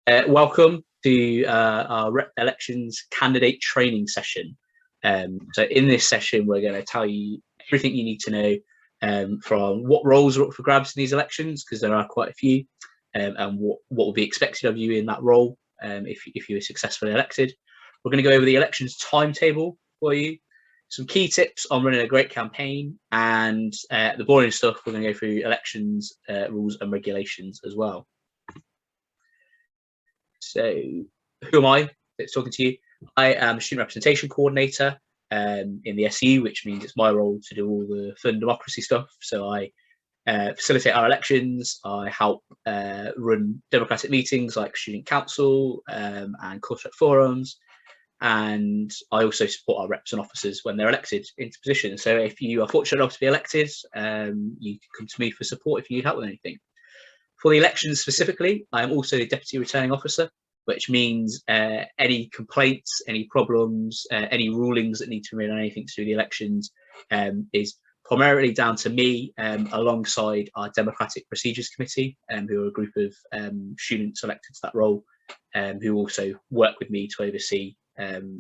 Welcome to our rep elections candidate training session. So in this session, we're going to tell you everything you need to know from what roles are up for grabs in these elections, because there are quite a few, and what will be expected of you in that role if you were successfully elected. We're going to go over the elections timetable for you, some key tips on running a great campaign, and the boring stuff, we're going to go through elections rules and regulations as well. So who am I that's talking to you? I am a student representation coordinator in the SU, which means it's my role to do all the fun democracy stuff. So I facilitate our elections. I help run democratic meetings like student council and course rep forums. And I also support our reps and officers when they're elected into positions. So if you are fortunate enough to be elected, you can come to me for support if you need help with anything. For the elections specifically, I am also the Deputy Returning Officer, which means any complaints, any problems, any rulings that need to be made on anything to do with the elections is primarily down to me alongside our Democratic Procedures Committee, who are a group of students elected to that role, who also work with me to oversee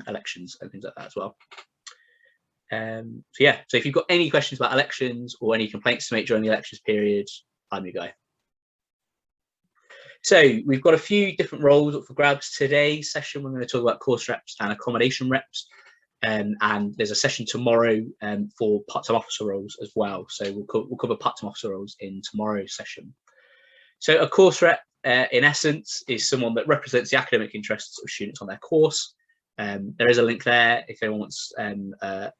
elections and things like that as well. So if you've got any questions about elections or any complaints to make during the elections period, I'm your guy. So we've got a few different roles up for grabs. Today's session, we're going to talk about course reps and accommodation reps. And there's a session tomorrow for part-time officer roles as well. So we'll cover part-time officer roles in tomorrow's session. So a course rep, in essence, is someone that represents the academic interests of students on their course. There is a link there if anyone wants a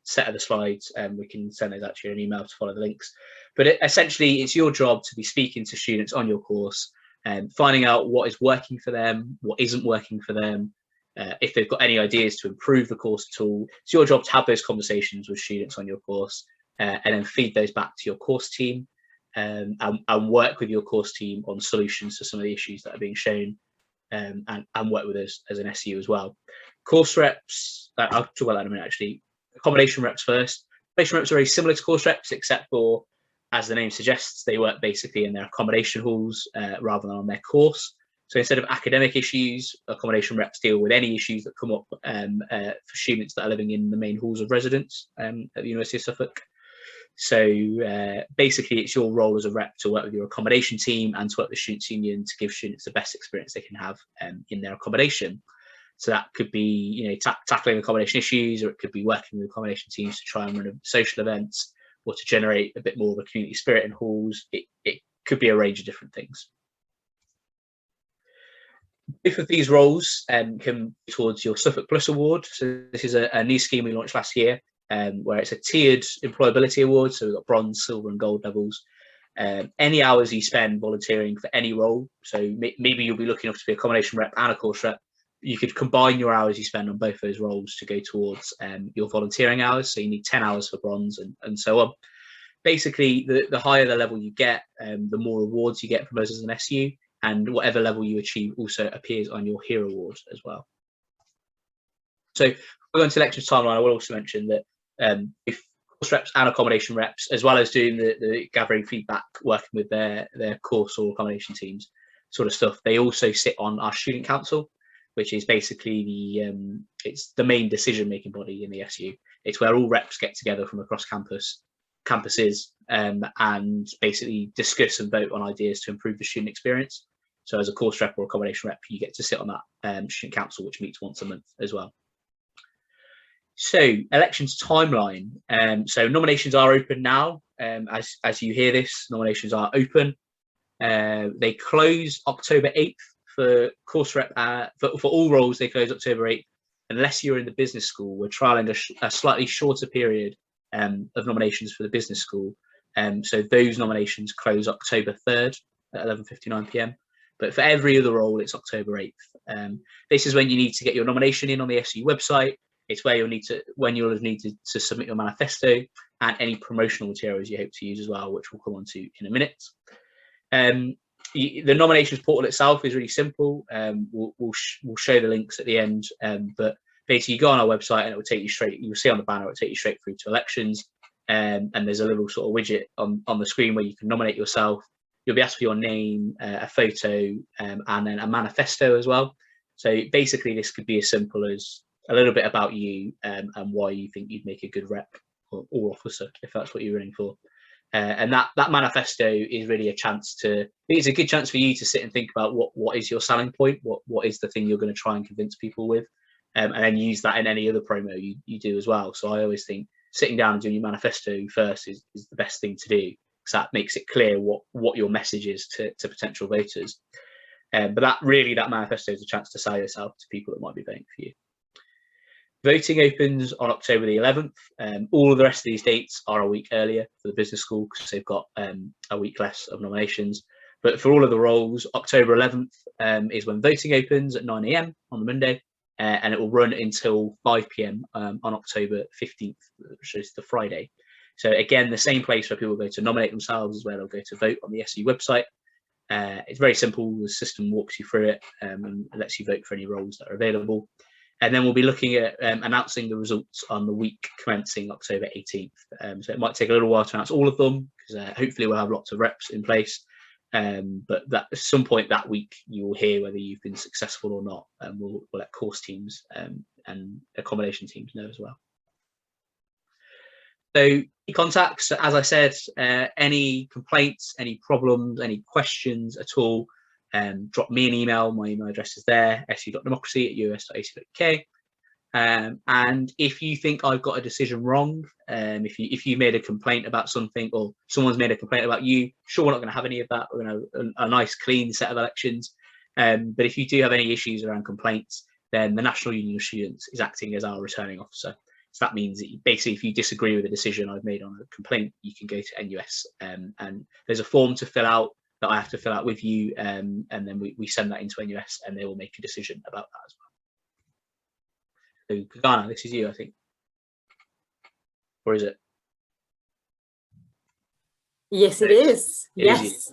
set of the slides, we can send those out to you in an email to follow the links. But essentially, it's your job to be speaking to students on your course, finding out what is working for them, what isn't working for them, if they've got any ideas to improve the course at all. It's your job to have those conversations with students on your course and then feed those back to your course team and work with your course team on solutions to some of the issues that are being shown and work with us as an SU as well. Course reps, I'll talk about that in a minute actually. Accommodation reps first. Accommodation reps are very similar to course reps, except for, as the name suggests, they work basically in their accommodation halls rather than on their course. So instead of academic issues, accommodation reps deal with any issues that come up for students that are living in the main halls of residence at the University of Suffolk. So basically, it's your role as a rep to work with your accommodation team and to work with the Students' Union to give students the best experience they can have in their accommodation. So that could be, tackling accommodation issues, or it could be working with accommodation teams to try and run social events, or to generate a bit more of a community spirit in halls. It could be a range of different things. Both of these roles can be towards your Suffolk Plus Award. So this is a new scheme we launched last year, where it's a tiered employability award. So we've got bronze, silver, and gold levels. Any hours you spend volunteering for any role, so maybe you'll be lucky enough to be accommodation rep and a course rep, you could combine your hours you spend on both those roles to go towards your volunteering hours. So you need 10 hours for bronze and so on. Basically, the higher the level you get, the more awards you get from us as an SU, and whatever level you achieve also appears on your HERE award as well. So we're going to elections timeline. I will also mention that if course reps and accommodation reps, as well as doing the gathering feedback, working with their course or accommodation teams sort of stuff, they also sit on our student council, which is basically it's the main decision-making body in the SU. It's where all reps get together from across campuses and basically discuss and vote on ideas to improve the student experience. So as a course rep or accommodation rep, you get to sit on that student council, which meets once a month as well. So elections timeline. So nominations are open now. As you hear this, nominations are open. They close October 8th for course rep. For all roles, they close October 8th. Unless you're in the business school, we're trialing a slightly shorter period of nominations for the business school. So those nominations close October 3rd at 11:59 p.m. But for every other role, it's October 8th. This is when you need to get your nomination in on the SU website. It's where you'll need to submit your manifesto and any promotional materials you hope to use as well, which we'll come on to in a minute. The nominations portal itself is really simple. We'll show the links at the end, but basically you go on our website and it will take you straight, you'll see on the banner, it will take you straight through to elections. And there's a little sort of widget on the screen where you can nominate yourself. you'll be asked for your name, a photo, and then a manifesto as well. So basically, this could be as simple as a little bit about you and why you think you'd make a good rep or officer, if that's what you're running for. And that manifesto is really a chance to, it's a good chance for you to sit and think about what is your selling point, what is the thing you're going to try and convince people with, and then use that in any other promo you do as well. So I always think sitting down and doing your manifesto first is the best thing to do, because that makes it clear what your message is to potential voters. But that manifesto is a chance to sell yourself to people that might be voting for you. Voting opens on October the 11th. All of the rest of these dates are a week earlier for the business school, because they've got a week less of nominations. But for all of the roles, October 11th is when voting opens at 9 AM on the Monday, and it will run until 5 PM on October 15th, which is the Friday. So again, the same place where people go to nominate themselves is where they'll go to vote on the SU website. It's very simple. The system walks you through it and lets you vote for any roles that are available. And then we'll be looking at announcing the results on the week commencing October 18th. So it might take a little while to announce all of them, because hopefully we'll have lots of reps in place. But at some point that week, you will hear whether you've been successful or not. And we'll let course teams and accommodation teams know as well. So contacts, as I said, any complaints, any problems, any questions at all, drop me an email. My email address is there, su.democracy@us.ac.uk. And if you think I've got a decision wrong, if you made a complaint about something, or someone's made a complaint about you, sure, we're not going to have any of that. We're going to have a nice, clean set of elections. But if you do have any issues around complaints, then the National Union of Students is acting as our returning officer. So that means that basically, if you disagree with a decision I've made on a complaint, you can go to NUS, and there's a form to fill out that I have to fill out with you, and then we send that into NUS, and they will make a decision about that as well. So Ghana, this is you, I think. Or is it? Yes, it is. Yes.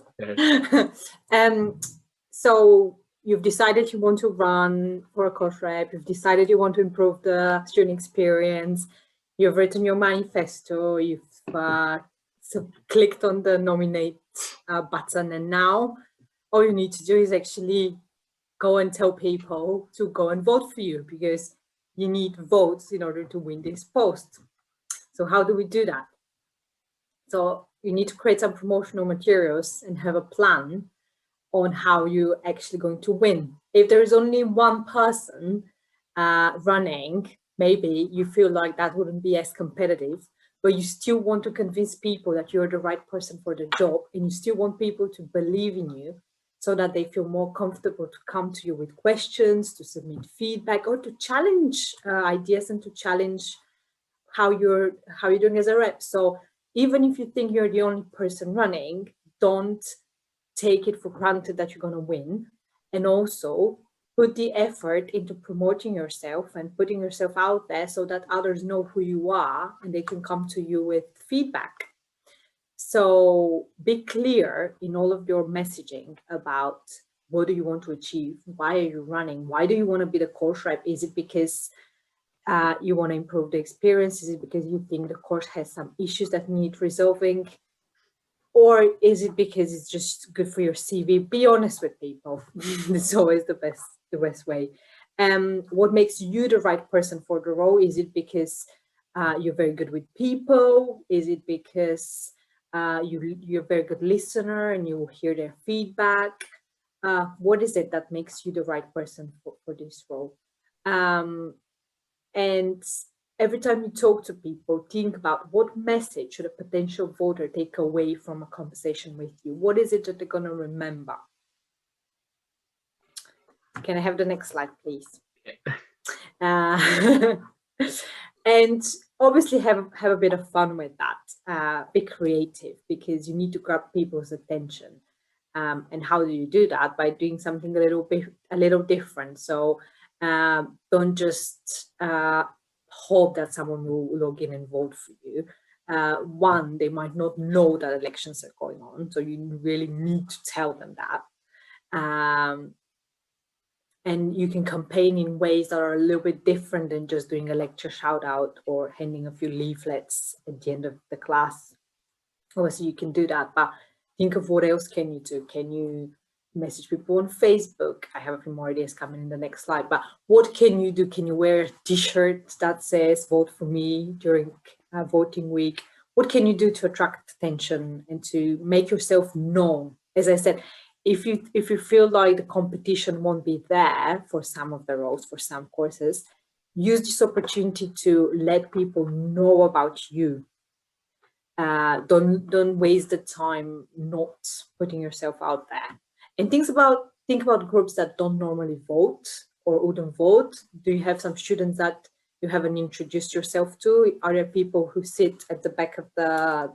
So you've decided you want to run for a course rep. You've decided you want to improve the student experience. You've written your manifesto. You've clicked on the nominate button, and now all you need to do is actually go and tell people to go and vote for you, because you need votes in order to win this post. So how do we do that? So you need to create some promotional materials and have a plan on how you're actually going to win. If there is only one person running, maybe you feel like that wouldn't be as competitive, but you still want to convince people that you're the right person for the job, and you still want people to believe in you, so that they feel more comfortable to come to you with questions, to submit feedback, or to challenge ideas and to challenge how you're doing as a rep. So even if you think you're the only person running, don't take it for granted that you're going to win, and also put the effort into promoting yourself and putting yourself out there so that others know who you are and they can come to you with feedback. So be clear in all of your messaging about what do you want to achieve, why are you running, why do you want to be the course rep? Is it because you want to improve the experience? Is it because you think the course has some issues that need resolving? Or is it because it's just good for your CV? Be honest with people. It's always the best way. What makes you the right person for the role? Is it because you're very good with people? Is it because you're a very good listener and you hear their feedback? What is it that makes you the right person for this role? And every time you talk to people, think about what message should a potential voter take away from a conversation with you? What is it that they're going to remember? Can I have the next slide, please? And obviously have a bit of fun with that. Be creative, because you need to grab people's attention. And how do you do that? By doing something a little different. So don't just hope that someone will log in and vote for you. One, they might not know that elections are going on, so you really need to tell them that. And you can campaign in ways that are a little bit different than just doing a lecture shout out or handing a few leaflets at the end of the class. Obviously you can do that, but think of what else can you do. Can you message people on Facebook? I have a few more ideas coming in the next slide, but what can you do? Can you wear a t-shirt that says vote for me during voting week? What can you do to attract attention and to make yourself known? As I said, if you feel like the competition won't be there for some of the roles, for some courses, use this opportunity to let people know about you. Don't waste the time not putting yourself out there. And think about groups that don't normally vote or wouldn't vote. Do you have some students that you haven't introduced yourself to? Are there people who sit at the back of the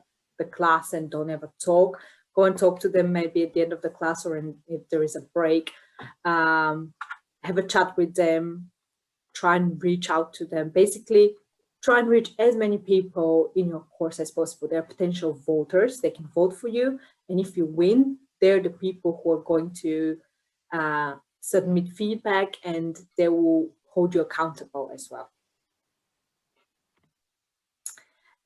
class and don't ever talk? Go and talk to them maybe at the end of the class or if there is a break. Have a chat with them. Try and reach out to them. Basically, try and reach as many people in your course as possible. They're potential voters. They can vote for you. And if you win, they're the people who are going to submit feedback, and they will hold you accountable as well.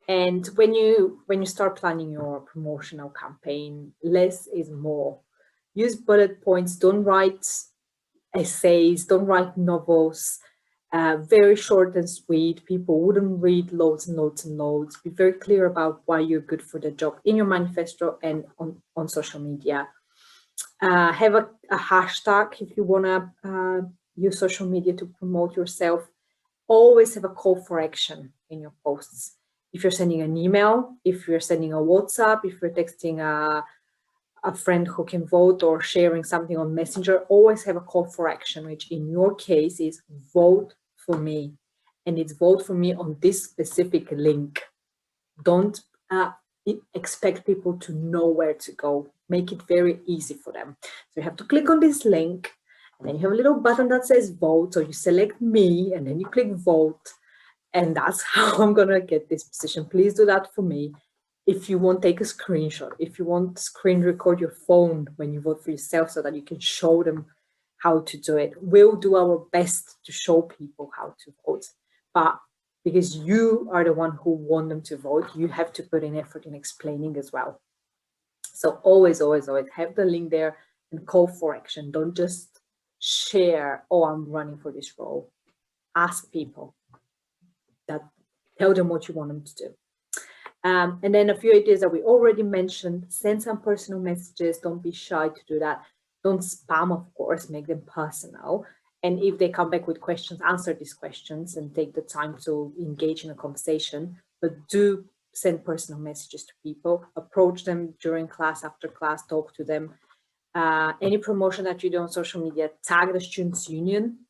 And when you start planning your promotional campaign, less is more. Use bullet points. Don't write essays. Don't write novels. Very short and sweet. People wouldn't read loads and loads and loads. Be very clear about why you're good for the job in your manifesto and on social media. Have a hashtag if you want to use social media to promote yourself. Always have a call for action in your posts. If you're sending an email, if you're sending a WhatsApp, if you're texting a friend who can vote or sharing something on Messenger, always have a call for action, which in your case is vote for me. And it's vote for me on this specific link. Don't expect people to know where to go. Make it very easy for them. So you have to click on this link, and then you have a little button that says vote. So you select me, and then you click vote. And that's how I'm going to get this position. Please do that for me. If you want, take a screenshot. If you want, screen record your phone when you vote for yourself so that you can show them how to do it. We'll do our best to show people how to vote. But because you are the one who want them to vote, you have to put in effort in explaining as well. So always, always, always have the link there and call for action. Don't just share, oh, I'm running for this role. Ask people. Tell them what you want them to do. And then a few ideas that we already mentioned. Send some personal messages. Don't be shy to do that. Don't spam, of course, make them personal. And if they come back with questions, answer these questions and take the time to engage in a conversation. But do send personal messages to people. Approach them during class, after class, talk to them. Any promotion that you do on social media, tag the Students' Union.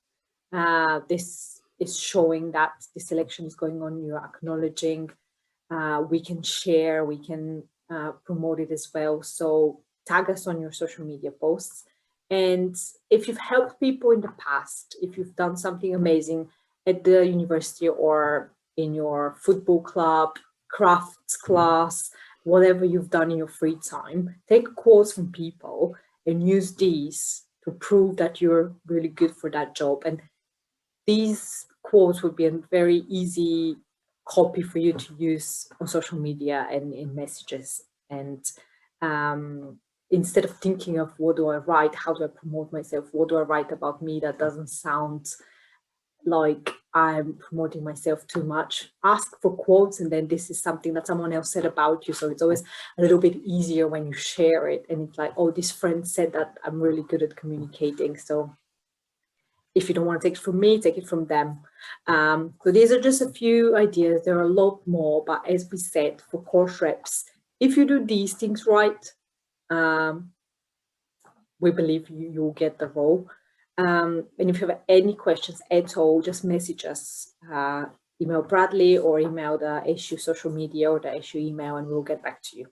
This is showing that this election is going on. You're acknowledging. We can share, we can promote it as well. So tag us on your social media posts. And if you've helped people in the past, if you've done something amazing at the university or in your football club, crafts class, whatever you've done in your free time, take quotes from people and use these to prove that you're really good for that job. And these quotes would be a very easy copy for you to use on social media and in messages. And instead of thinking of what do I write, how do I promote myself, what do I write about me that doesn't sound like I'm promoting myself too much, ask for quotes, and then this is something that someone else said about you. So it's always a little bit easier when you share it and it's like, oh, this friend said that I'm really good at communicating. So if you don't want to take it from me, take it from them. So these are just a few ideas. There are a lot more, but as we said, for course reps, if you do these things right, we believe you'll get the role. And if you have any questions at all, just message us, email Bradley or email the ASU social media or the ASU email, and we'll get back to you.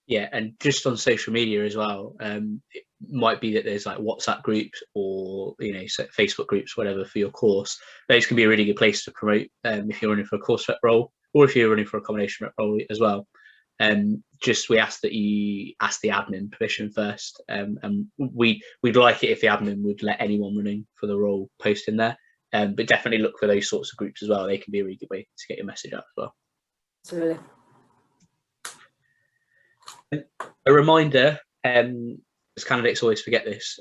Yeah, and just on social media as well, it might be that there's like WhatsApp groups or Facebook groups, whatever, for your course. Those can be a really good place to promote if you're running for a course rep role or if you're running for a combination rep role as well. We ask that you ask the admin permission first, and we'd like it if the admin would let anyone running for the role post in there. But definitely look for those sorts of groups as well. They can be a really good way to get your message out as well. Absolutely. A reminder, as candidates always forget this,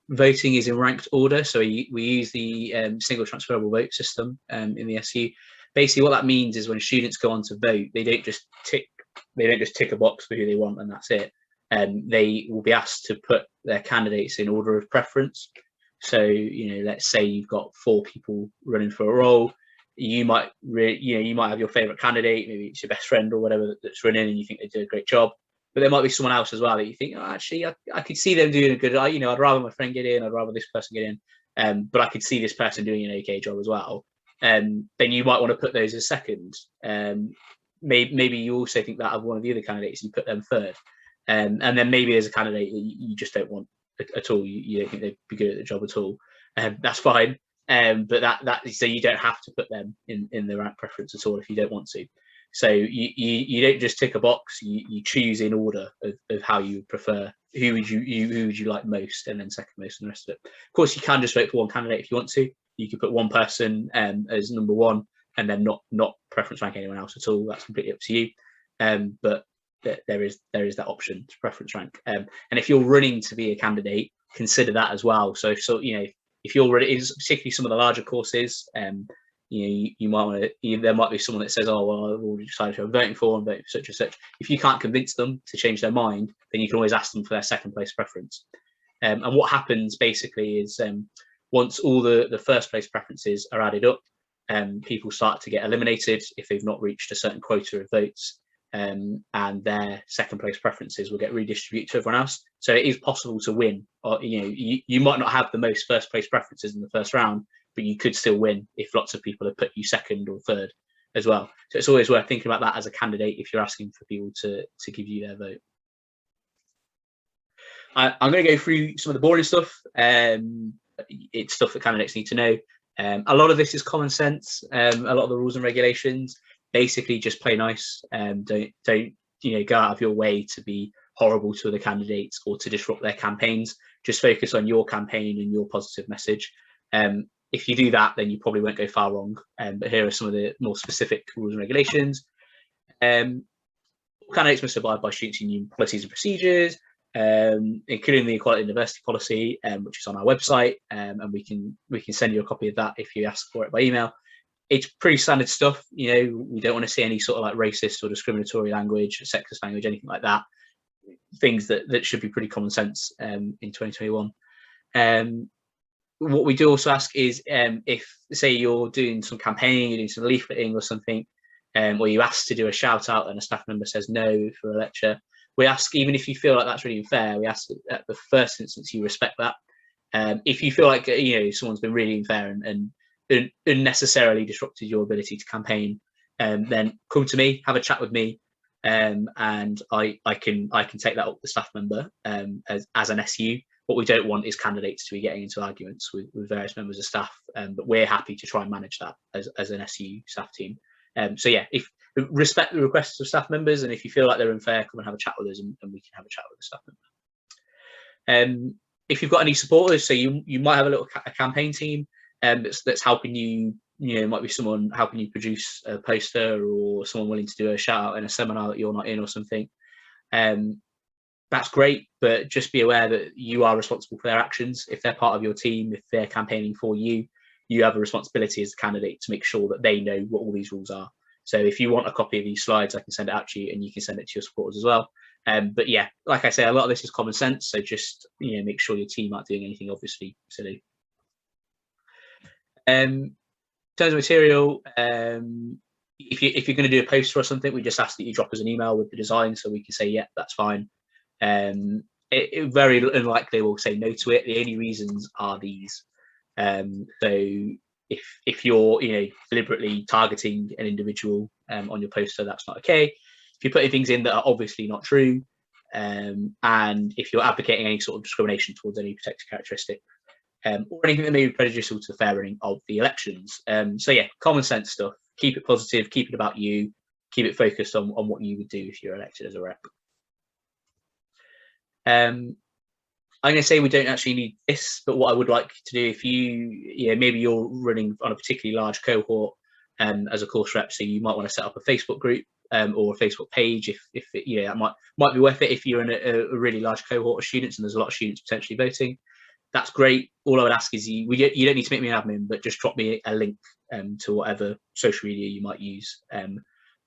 voting is in ranked order. So we use the single transferable vote system in the SU. Basically, what that means is when students go on to vote, they don't just tick a box for who they want and that's it. They will be asked to put their candidates in order of preference. So, let's say you've got 4 people running for a role. You might have your favorite candidate, maybe it's your best friend or whatever that's running, and you think they do a great job. But there might be someone else as well that you think, actually, I could see them doing a good. I'd rather my friend get in. I'd rather this person get in. But I could see this person doing an okay job as well. Then you might want to put those as second. Maybe you also think that of one of the other candidates, you put them third. And then maybe there's a candidate that you just don't want at all. You don't think they'd be good at the job at all. That's fine. But that so you don't have to put them in the rank preference at all if you don't want to. So you don't just tick a box. You choose in order of how you prefer. Who would you like most, and then second most, and the rest of it. Of course, you can just vote for one candidate if you want to. You could put one person as number 1, and then not preference rank anyone else at all. That's completely up to you. But there is that option to preference rank. And if you're running to be a candidate, consider that as well. So if you're already, particularly some of the larger courses, you might want to. There might be someone that says, "Oh, well, I've already decided who I'm voting for, and voting for such and such." If you can't convince them to change their mind, then you can always ask them for their second place preference. And what happens basically is once all the first place preferences are added up, people start to get eliminated if they've not reached a certain quota of votes, and their second place preferences will get redistributed to everyone else. So it is possible to win. Or you might not have the most first place preferences in the first round, but you could still win if lots of people have put you second or third as well. So it's always worth thinking about that as a candidate if you're asking for people to give you their vote. I'm going to go through some of the boring stuff. It's stuff that candidates need to know. A lot of this is common sense. A lot of the rules and regulations, basically just play nice. Don't go out of your way to be horrible to other candidates or to disrupt their campaigns. Just focus on your campaign and your positive message. If you do that, then you probably won't go far wrong. But here are some of the more specific rules and regulations. Candidates must abide by students' union policies and procedures, including the Equality and Diversity Policy, which is on our website, and we can send you a copy of that if you ask for it by email. It's pretty standard stuff. We don't want to see any sort of like racist or discriminatory language, sexist language, anything like that. Things that should be pretty common sense in 2021. What we do also ask is if, say, you're doing some campaigning, you're doing some leafleting or something, or you ask to do a shout out and a staff member says no for a lecture, we ask, even if you feel like that's really unfair, we ask that at the first instance you respect that. If you feel like someone's been really unfair and unnecessarily disrupted your ability to campaign, then come to me, have a chat with me, and I can take that up with the staff member as an SU. What we don't want is candidates to be getting into arguments with various members of staff, but we're happy to try and manage that as an SU staff team. So yeah, if respect the requests of staff members, and if you feel like they're unfair, come and have a chat with us, and we can have a chat with the staff member. If you've got any supporters, so you might have a campaign team that's helping you. Might be someone helping you produce a poster, or someone willing to do a shout out in a seminar that you're not in or something. That's great, but just be aware that you are responsible for their actions. If they're part of your team, if they're campaigning for you, you have a responsibility as a candidate to make sure that they know what all these rules are. So if you want a copy of these slides, I can send it out to you, and you can send it to your supporters as well. But yeah, like I say, a lot of this is common sense. So just make sure your team aren't doing anything obviously silly. In terms of material, if you're going to do a poster or something, we just ask that you drop us an email with the design, so we can say, yeah, that's fine. It very unlikely we'll say no to it. The only reasons are these. So if you're deliberately targeting an individual on your poster, that's not okay. If you're putting things in that are obviously not true, and if you're advocating any sort of discrimination towards any protected characteristic, or anything that may be prejudicial to the fair running of the elections. So yeah, common sense stuff. Keep it positive, keep it about you, keep it focused on what you would do if you're elected as a rep. I'm going to say we don't actually need this, but what I would like to do, if maybe you're running on a particularly large cohort as a course rep, so you might want to set up a Facebook group or a Facebook page if it, that might be worth it if you're in a really large cohort of students and there's a lot of students potentially voting. That's great. All I would ask is you don't need to make me an admin, but just drop me a link to whatever social media you might use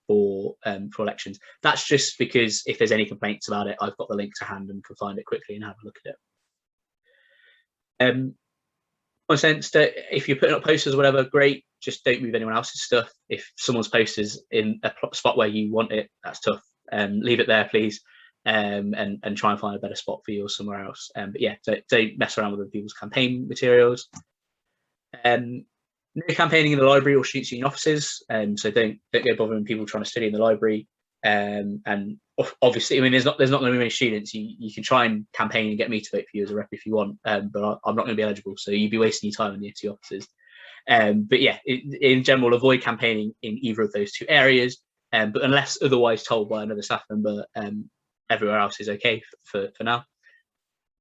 for elections. That's just because if there's any complaints about it, I've got the link to hand and can find it quickly and have a look at it. In sense that if you're putting up posters or whatever, great, just don't move anyone else's stuff. If someone's poster's in a spot where you want it, that's tough. Leave it there, please, and try and find a better spot for yours somewhere else. But yeah, don't mess around with other people's campaign materials. No campaigning in the library or students' union offices, so don't go bothering people trying to study in the library. And obviously, I mean, there's not going to be many students. You can try and campaign and get me to vote for you as a rep if you want, but I'm not going to be eligible, so you'd be wasting your time in the ET offices. But yeah, in general, avoid campaigning in either of those two areas. But unless otherwise told by another staff member, everywhere else is okay for now.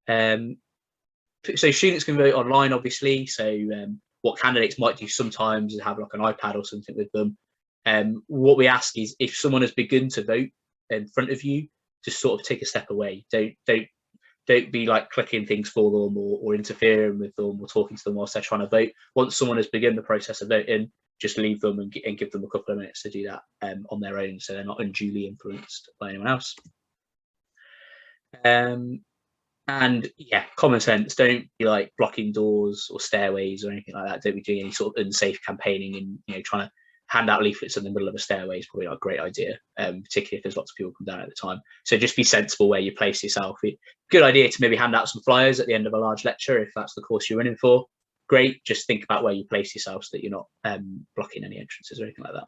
So students can vote online, obviously. So what candidates might do sometimes is have like an iPad or something with them. What we ask is if someone has begun to vote in front of you, just sort of take a step away. Don't be like clicking things for them or interfering with them or talking to them whilst they're trying to vote. Once someone has begun the process of voting, just leave them and give them a couple of minutes to do that on their own, so they're not unduly influenced by anyone else. And yeah, common sense. Don't be like blocking doors or stairways or anything like that. Don't be doing any sort of unsafe campaigning and trying to hand out leaflets in the middle of a stairway is probably not a great idea, particularly if there's lots of people come down at the time. So just be sensible where you place yourself. Good idea to maybe hand out some flyers at the end of a large lecture if that's the course you're running for. Great, just think about where you place yourself so that you're not blocking any entrances or anything like that.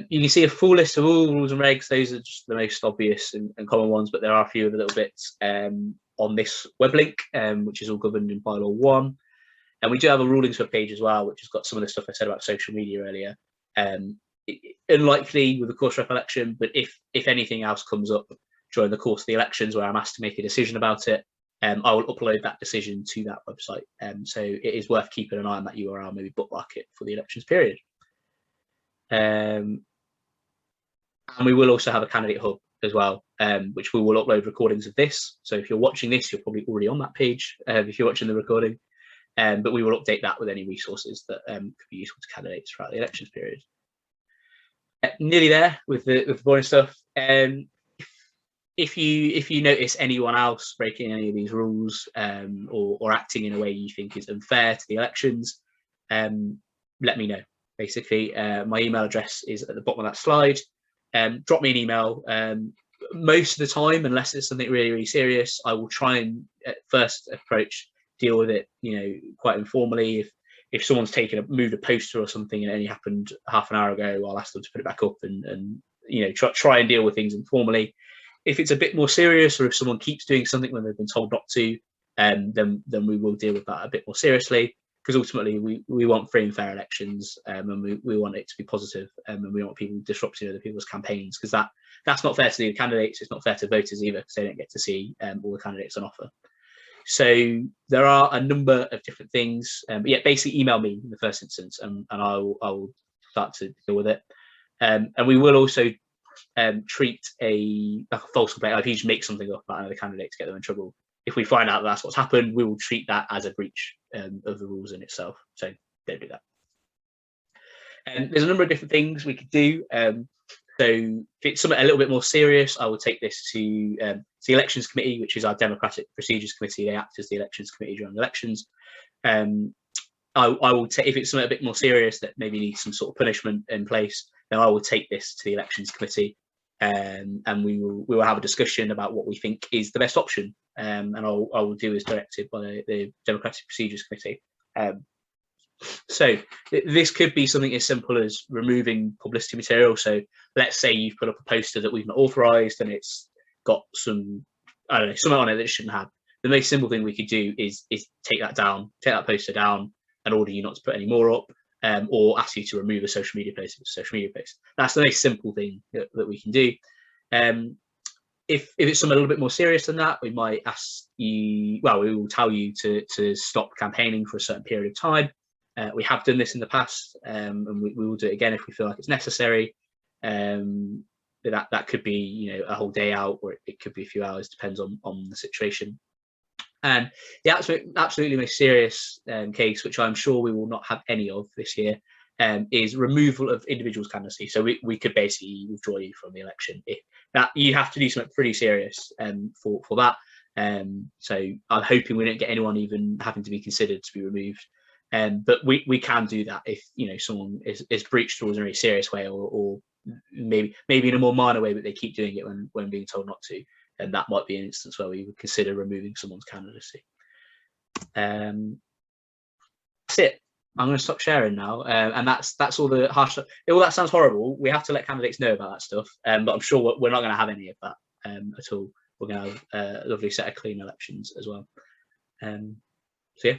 You can see a full list of all rules and regs. Those are just the most obvious and common ones, but there are a few other little bits on this web link, which is all governed in bylaw 1. And we do have a rulings webpage as well, which has got some of the stuff I said about social media earlier. Unlikely with the course rep election, but if anything else comes up during the course of the elections where I'm asked to make a decision about it, I will upload that decision to that website. So it is worth keeping an eye on that URL, maybe bookmark it for the elections period. And we will also have a candidate hub as well, which we will upload recordings of this. So if you're watching this, you're probably already on that page if you're watching the recording. But we will update that with any resources that could be useful to candidates throughout the elections period. Nearly there with the boring stuff. If you notice anyone else breaking any of these rules or acting in a way you think is unfair to the elections, let me know. Basically, my email address is at the bottom of that slide. Drop me an email. Most of the time, unless it's something really, really serious, I will try and at first approach deal with it, quite informally. If someone's moved a poster or something and it only happened half an hour ago, I'll ask them to put it back up and try and deal with things informally. If it's a bit more serious, or if someone keeps doing something when they've been told not to, then we will deal with that a bit more seriously, because ultimately we want free and fair elections, and we want it to be positive, and we want people disrupting other people's campaigns, because that's not fair to the candidates. It's not fair to voters either, because they don't get to see all the candidates on offer. So there are a number of different things, but yeah, basically email me in the first instance, and I will start to deal with it. And we will also treat a false complaint. Like if you just make something up about another candidate to get them in trouble, if we find out that that's what's happened, we will treat that as a breach of the rules in itself. So don't do that. And there's a number of different things we could do. So if it's something a little bit more serious, I will take this to the Elections Committee, which is our Democratic Procedures Committee. They act as the Elections Committee during elections. I will take, if it's something a bit more serious that maybe needs some sort of punishment in place, then I will take this to the Elections Committee, and we will have a discussion about what we think is the best option, and I will do as directed by the Democratic Procedures Committee. So this could be something as simple as removing publicity material. So let's say you've put up a poster that we've not authorised and it's got some, I don't know, something on it that it shouldn't have. The most simple thing we could do is take that down, take that poster down, and order you not to put any more up, or ask you to remove a social media post. That's the most simple thing that we can do. If it's something a little bit more serious than that, we might ask you, well, we will tell you to stop campaigning for a certain period of time. We have done this in the past, and we will do it again if we feel like it's necessary. That could be a whole day out, or it could be a few hours, depends on the situation. And the absolutely most serious case, which I'm sure we will not have any of this year, is removal of individuals' candidacy. So we could basically withdraw you from the election. If that, you have to do something pretty serious for that. So I'm hoping we don't get anyone even having to be considered to be removed. But we can do that if someone is breached rules in a very serious way, or maybe in a more minor way, but they keep doing it when being told not to. And that might be an instance where we would consider removing someone's candidacy. That's it. I'm going to stop sharing now, and that's all the harsh. All that sounds horrible. We have to let candidates know about that stuff, but I'm sure we're not going to have any of that at all. We're going to have a lovely set of clean elections as well. So yeah,